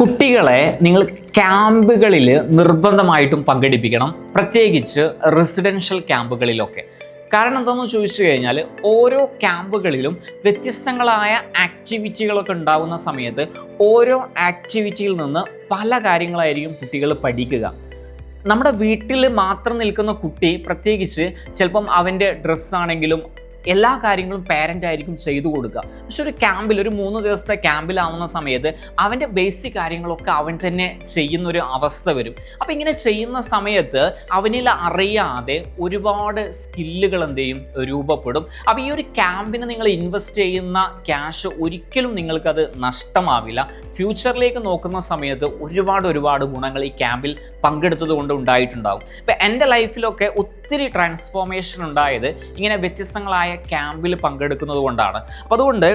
കുട്ടികളെ നിങ്ങൾ ക്യാമ്പുകളിൽ നിർബന്ധമായിട്ടും പങ്കെടുപ്പിക്കണം, പ്രത്യേകിച്ച് റെസിഡൻഷ്യൽ ക്യാമ്പുകളിലൊക്കെ. കാരണം എന്താണെന്ന് ചോദിച്ചു കഴിഞ്ഞാൽ ഓരോ ക്യാമ്പുകളിലും വ്യത്യസ്തങ്ങളായ ആക്ടിവിറ്റികളൊക്കെ ഉണ്ടാകുന്ന സമയത്ത് ഓരോ ആക്ടിവിറ്റിയിൽ നിന്ന് പല കാര്യങ്ങളായിരിക്കും കുട്ടികൾ പഠിക്കുക. നമ്മുടെ വീട്ടിൽ മാത്രം നിൽക്കുന്ന കുട്ടി പ്രത്യേകിച്ച് ചിലപ്പം അവൻ്റെ ഡ്രസ്സാണെങ്കിലും എല്ലാ കാര്യങ്ങളും പാരൻ്റ് ആയിരിക്കും ചെയ്തു കൊടുക്കുക. പക്ഷെ ഒരു ക്യാമ്പിൽ, ഒരു 3 ദിവസത്തെ ക്യാമ്പിലാവുന്ന സമയത്ത് അവൻ്റെ ബേസിക് കാര്യങ്ങളൊക്കെ അവൻ തന്നെ ചെയ്യുന്നൊരു അവസ്ഥ വരും. അപ്പോൾ ഇങ്ങനെ ചെയ്യുന്ന സമയത്ത് അവനിൽ അറിയാതെ ഒരുപാട് സ്കില്ലുകൾ എന്ത് ചെയ്യും, രൂപപ്പെടും. അപ്പോൾ ഈ ഒരു ക്യാമ്പിന് നിങ്ങൾ ഇൻവെസ്റ്റ് ചെയ്യുന്ന ക്യാഷ് ഒരിക്കലും നിങ്ങൾക്കത് നഷ്ടമാവില്ല. ഫ്യൂച്ചറിലേക്ക് നോക്കുന്ന സമയത്ത് ഒരുപാട് ഗുണങ്ങൾ ഈ ക്യാമ്പിൽ പങ്കെടുത്തത് കൊണ്ട് ഉണ്ടായിട്ടുണ്ടാകും. ഇപ്പം എൻ്റെ ലൈഫിലൊക്കെ ഒത്തിരി ട്രാൻസ്ഫോർമേഷൻ ഉണ്ടായത് ഇങ്ങനെ വ്യത്യസ്തങ്ങളായ ക്യാമ്പിൽ പങ്കെടുക്കുന്നത് കൊണ്ടാണ്. അപ്പോൾ അതുകൊണ്ട്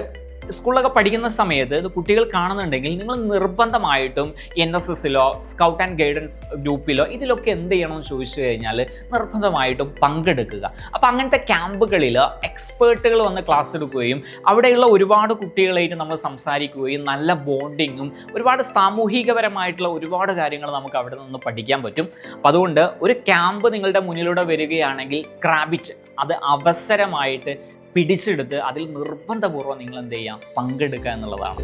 സ്കൂളിലൊക്കെ പഠിക്കുന്ന സമയത്ത് ഇത് കുട്ടികൾ കാണുന്നുണ്ടെങ്കിൽ നിങ്ങൾ നിർബന്ധമായിട്ടും NSSലോ സ്കൗട്ട് ആൻഡ് ഗൈഡൻസ് ഗ്രൂപ്പിലോ ഇതിലൊക്കെ എന്ത് ചെയ്യണമെന്ന് ചോദിച്ചു കഴിഞ്ഞാൽ നിർബന്ധമായിട്ടും പങ്കെടുക്കുക. അപ്പോൾ അങ്ങനത്തെ ക്യാമ്പുകളിൽ എക്സ്പേർട്ടുകൾ വന്ന് ക്ലാസ് എടുക്കുകയും അവിടെയുള്ള ഒരുപാട് കുട്ടികളായിട്ട് നമ്മൾ സംസാരിക്കുകയും നല്ല ബോണ്ടിങ്ങും ഒരുപാട് സാമൂഹികപരമായിട്ടുള്ള ഒരുപാട് കാര്യങ്ങൾ നമുക്ക് അവിടെ നിന്ന് പഠിക്കാൻ പറ്റും. അപ്പോൾ അതുകൊണ്ട് ഒരു ക്യാമ്പ് നിങ്ങളുടെ മുന്നിലൂടെ വരികയാണെങ്കിൽ ഗ്രാബിറ്റ് അത് അവസരമായിട്ട് പിടിച്ചെടുത്ത് അതിൽ നിർബന്ധപൂർവ്വം നിങ്ങൾ എന്ത് ചെയ്യുക, പങ്കെടുക്കുക എന്നുള്ളതാണ്.